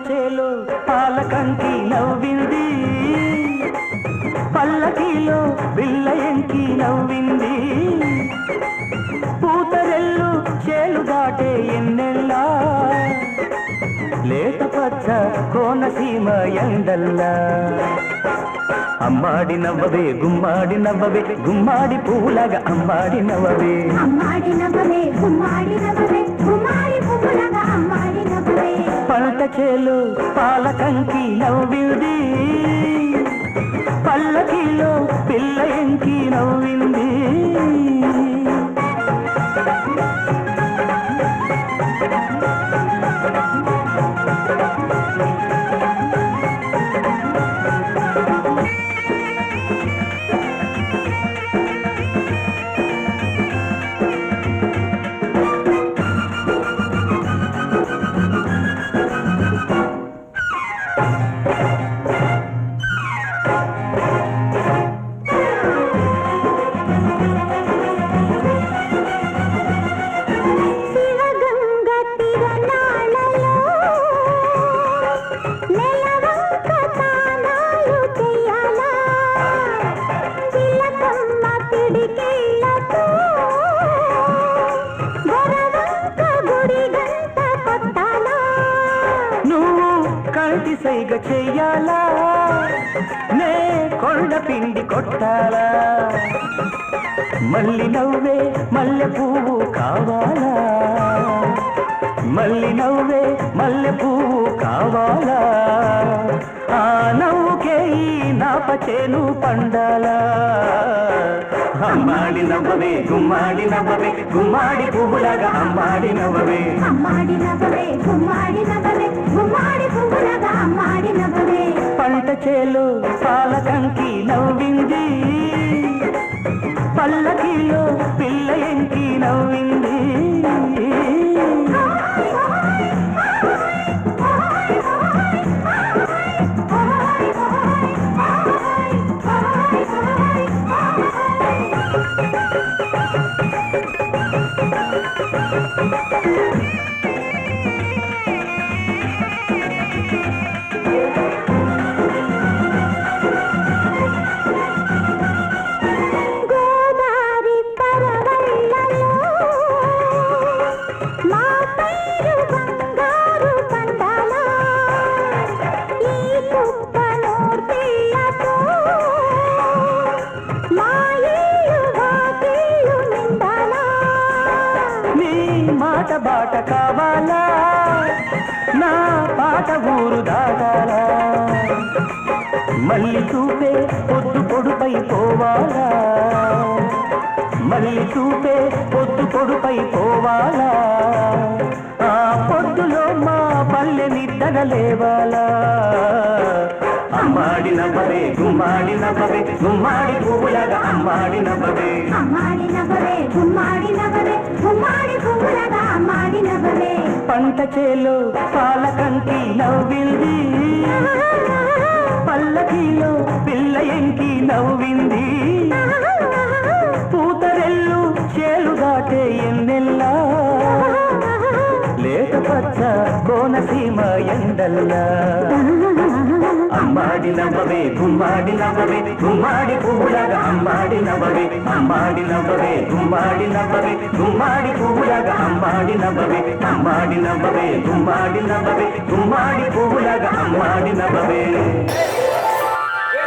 చేలో పాలకంకి నవ్వింది, పల్లకిలో బిళ్ళ ఎంకి నవ్వింది. పూతరెల్లు చేలు దాటే ఎన్నెల్లా, లేత పచ్చ కోనసీమ ఎండల్లా. అమ్మాడి నవ్వవే గుమ్మాడి నవ్వవే, గుమ్మాడి పూలగా అమ్మాడి నవ్వవే. అమ్మాడి నవ్వవే గుమ్మాడి నవ్వవే, గుమ్మాడి పూలగా అమ్మాడి నవ్వవే. పంట చేలు పాలకంకి నవ్వింది, పల్లకిలో పిల్ల ఎంకి నవ్వింది. కంటి సైగ చెయ్యాలా, నే కొండ పిండి కొట్టాలా. మల్లి నవ్వే మల్లె పువ్వు కావాలా, మల్లి నవ్వే మల్లె పువ్వు కావాలా. ఆ నవ్వుకే ఈ నాపచేను పండాలా. అమ్మాడి నవ్వవే గుమ్మాడి నవ్వవే, గుమ్మాడి పువ్వులాగా అమ్మాడి నవ్వవే. అమ్మాడి నవ్వవే గుమ్మాడి నవ్వవే, గుమ్మాడి పువ్వులాగా అమ్మాడి నవ్వవే. పంట చేలు పాలకంకి నవ్వింది, పల్లకిలో పిల్ల ఎంకి నవ్వింది. మాట బాట కావాలా, నా పాట ఊరు దాటాలా. మల్లి చూపే పొద్దు పొడుపై పోవాలా, మల్లి చూపే పొద్దు పొడుపై పోవాలా. ఆ పొద్దులో మా పల్లె నిద్ర లేవాలా. అమ్మాడి నవ్వవే గుమ్మాడి నవ్వవే, గుమ్మాడి పువ్వులాగా అమ్మాడి నవ్వవే. అమ్మాడి నవ్వవే గుమ్మాడి నవ్వవే, గుమ్మాడి పువ్వులాగా అమ్మాడి నవ్వవే. పంట చేలు పాలకంకి నవ్వింది, పల్లకిలో పిల్ల ఎంకి నవ్వింది. పూతరెల్లు చేలు దాటే ఎన్నెల్లా, లేత పచ్చ కోనసీమ ఎండల్లా. అమ్మాడి నవ్వవే గుమ్మాడి నవ్వవే, గుమ్మాడి పువ్వులాగా అమ్మాడి నవ్వవే. అమ్మాడి నవ్వవే గుమ్మాడి నవ్వవే, గుమ్మాడి పువ్వులాగా అమ్మాడి నవ్వవే. అమ్మాడి నవ్వవే గుమ్మాడి నవ్వవే, గుమ్మాడి పువ్వులాగా అమ్మాడి నవ్వవే.